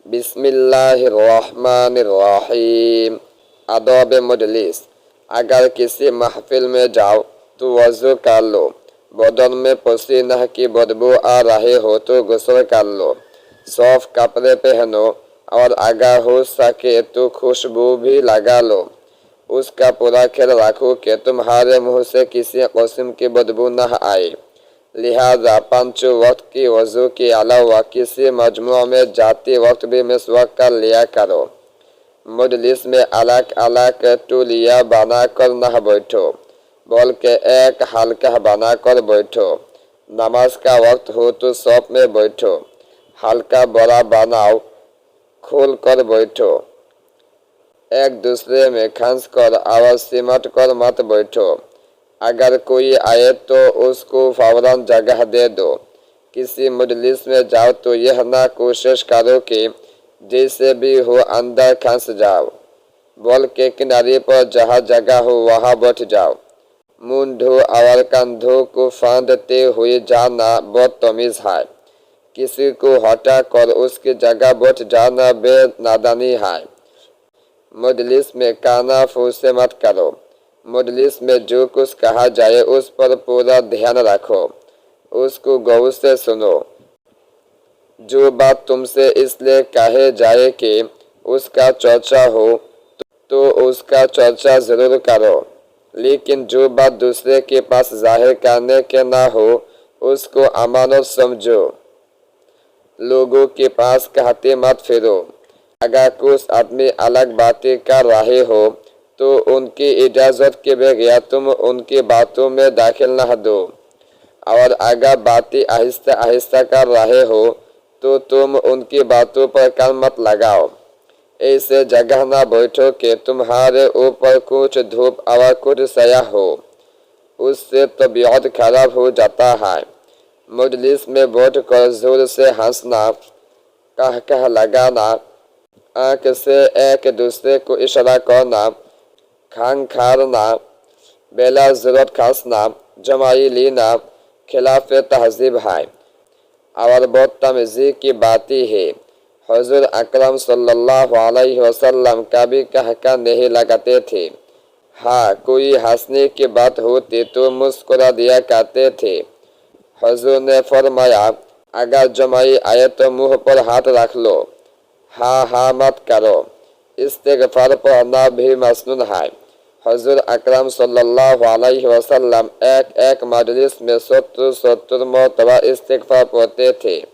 बिस्मिल्लाहिर्रहमानिर्रहीम। आदाब मजलिस। अगर किसी महफिल में जाओ तो वज़ू कर लो। बदन में पसीना की बदबू आ रही हो तो गुस्ल कर लो। साफ कपड़े पहनो और अगर हो सके तो खुशबू भी लगा लो। उसका पूरा ख्याल रखो कि तुम्हारे मुंह से किसी किस्म की बदबू न आए। लिहाजा 5 वक्त की वज़ू के अलावा किसी मजमू में जाते वक्त भी मिसवाक कर लिया करो। मजलिस में अलग अलग टोलियाँ बनाकर न बैठो, बल्कि एक हल्का बनाकर बैठो। नमाज का वक्त हो तो सफ में बैठो। हल्का बड़ा बनाओ, खोल कर बैठो। एक दूसरे में खंस कर और सिमट कर मत बैठो। अगर कोई आए तो उसको फौरन जगह दे दो। किसी मजलिस में जाओ तो यह ना कोशिश करो कि जैसे भी हो अंदर खंस जाओ, बल्कि किनारे पर जहाँ जगह हो वहाँ बैठ जाओ। मूंढों और कंधों को फांदते हुए जाना बदतमीज है। किसी को हटा कर उसकी जगह बैठ जाना बेनादानी है। मजलिस में काना फूसे मत करो। मजलिस में जो कुछ कहा जाए उस पर पूरा ध्यान रखो, उसको गौर से सुनो। जो बात तुमसे इसलिए कहे जाए कि उसका चर्चा हो तो उसका चर्चा जरूर करो, लेकिन जो बात दूसरे के पास जाहिर करने के ना हो उसको अमानत समझो। लोगों के पास कहते मत फिरो। अगर कुछ आदमी अलग बातें कर रहे हो तो उनकी इजाज़त के बगैर तुम उनकी बातों में दाखिल न दो, और अगर बातें आहिस्ता आहिस्ता कर रहे हो तो तुम उनकी बातों पर कान मत लगाओ। ऐसे जगह न बैठो कि तुम्हारे ऊपर कुछ धूप और कुछ सया हो, उससे तबीयत खराब हो जाता है। मजलिस में बैठ कर जोर से हंसना, कह लगाना, आँख से एक दूसरे को इशारा करना, खांखारना, बेला जरूरत खांसना, जमाई लेना खिलाफ तहजीब है और बदतमीजी की बातें है। हुजूर अकरम सल्लल्लाहु अलैहि वसल्लम कभी कहकर नहीं लगाते थे। हाँ, कोई हंसने की बात होती तो मुस्कुरा दिया करते थे। हुजूर ने फरमाया, अगर जमाई आए तो मुंह पर हाथ रख लो, हाँ हाँ मत करो। इस्तिग़फ़ार पढ़ना भी मसनून है। हुजूर अकरम सल्लल्लाहु अलैहि वसल्लम एक मजलिस में 70 मरतबा इस्तिग़फ़ार पढ़ते थे।